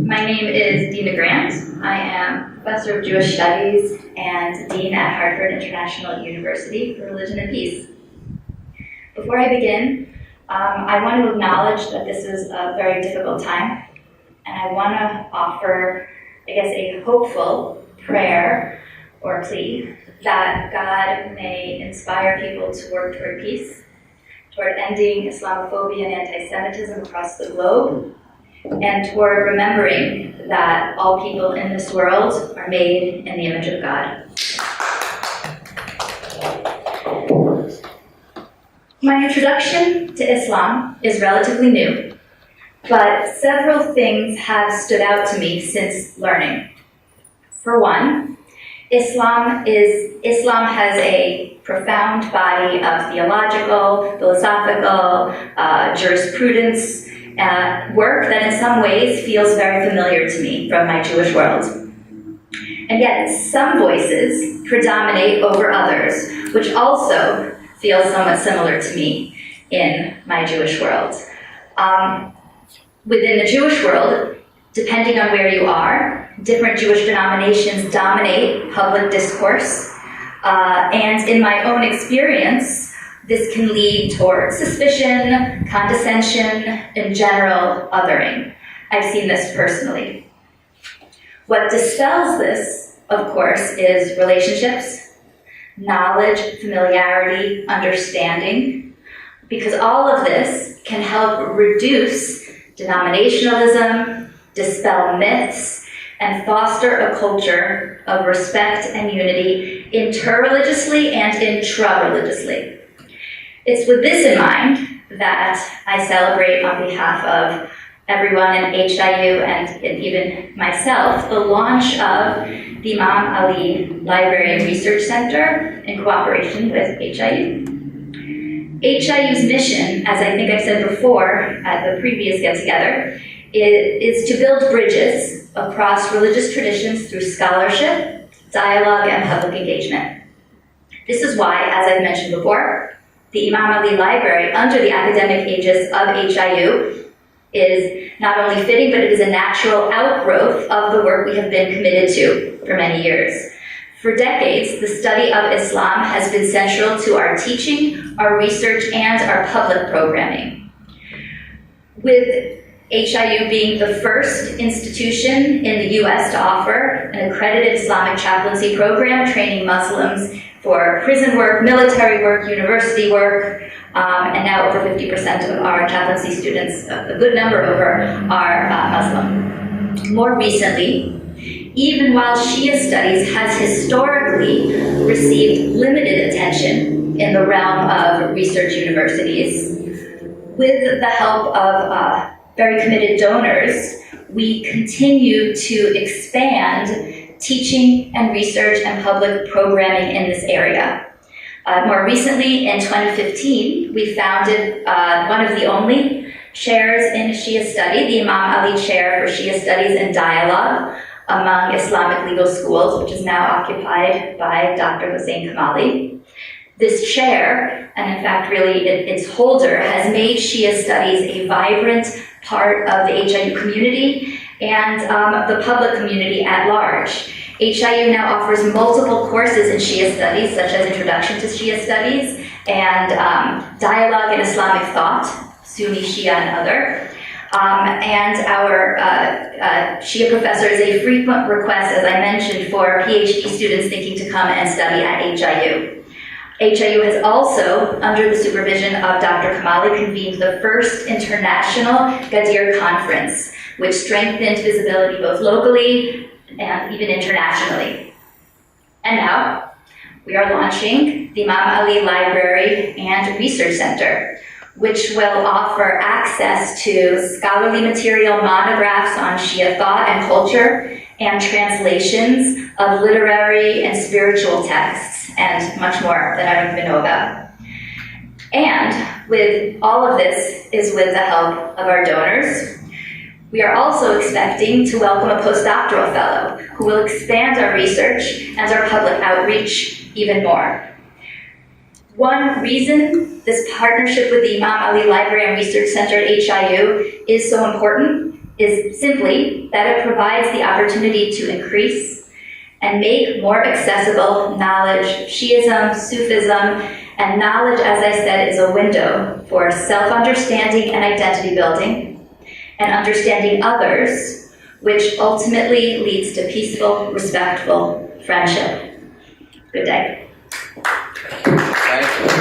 My name is Deena Grant. I am Professor of Jewish Studies and Dean at Hartford International University for Religion and Peace. Before I begin, I want to acknowledge that this is a very difficult time, and I want to offer, a hopeful prayer or plea that God may inspire people to work toward peace, toward ending Islamophobia and anti-Semitism across the globe, and toward remembering that all people in this world are made in the image of God. My introduction to Islam is relatively new, but several things have stood out to me since learning. For one, Islam has a profound body of theological, philosophical, jurisprudence, work that in some ways feels very familiar to me from my Jewish world. And yet some voices predominate over others, which also feels somewhat similar to me in my Jewish world. Within the Jewish world, depending on where you are, different Jewish denominations dominate public discourse. And in my own experience, this can lead toward suspicion, condescension, and general othering. I've seen this personally. What dispels this, of course, is relationships, knowledge, familiarity, understanding, because all of this can help reduce denominationalism, dispel myths, and foster a culture of respect and unity interreligiously and intra-religiously. It's with this in mind that I celebrate on behalf of everyone in HIU and even myself the launch of the Imam Ali Librarian Research Center in cooperation with HIU. HIU's mission, as I think I've said before at the previous get-together, is to build bridges across religious traditions through scholarship, dialogue, and public engagement. This is why, as I've mentioned before, the Imam Ali Library, under the academic aegis of HIU, is not only fitting, but it is a natural outgrowth of the work we have been committed to for many years. For decades, the study of Islam has been central to our teaching, our research, and our public programming. With HIU being the first institution in the US to offer an accredited Islamic chaplaincy program, training Muslims for prison work, military work, university work, and now over 50% of our chaplaincy students, a good number over, are Muslim. More recently, even while Shia studies has historically received limited attention in the realm of research universities, with the help of very committed donors, we continue to expand teaching and research and public programming in this area. More recently, in 2015, we founded one of the only chairs in Shia study, the Imam Ali Chair for Shia Studies and Dialogue among Islamic legal schools, which is now occupied by Dr. Hossein Ali. This chair, and in fact really its holder, has made Shia studies a vibrant part of the HIU community and the public community at large. HIU now offers multiple courses in Shia studies, such as Introduction to Shia Studies and Dialogue in Islamic Thought, Sunni, Shia, and other. And our Shia professor is a frequent request, as I mentioned, for PhD students thinking to come and study at HIU. HIU has also, under the supervision of Dr. Kamali, convened the first international Gadir conference, which strengthened visibility both locally and even internationally. And now, we are launching the Imam Ali Library and Research Center, which will offer access to scholarly material, monographs on Shia thought and culture, and translations of literary and spiritual texts, and much more that I don't even know about. And with all of this is with the help of our donors. We are also expecting to welcome a postdoctoral fellow who will expand our research and our public outreach even more. One reason this partnership with the Imam Ali Library and Research Center at HIU is so important is simply that it provides the opportunity to increase and make more accessible knowledge. Shiism, Sufism, and knowledge, as I said, is a window for self-understanding and identity building, and understanding others, which ultimately leads to peaceful, respectful friendship. Good day. Thank you.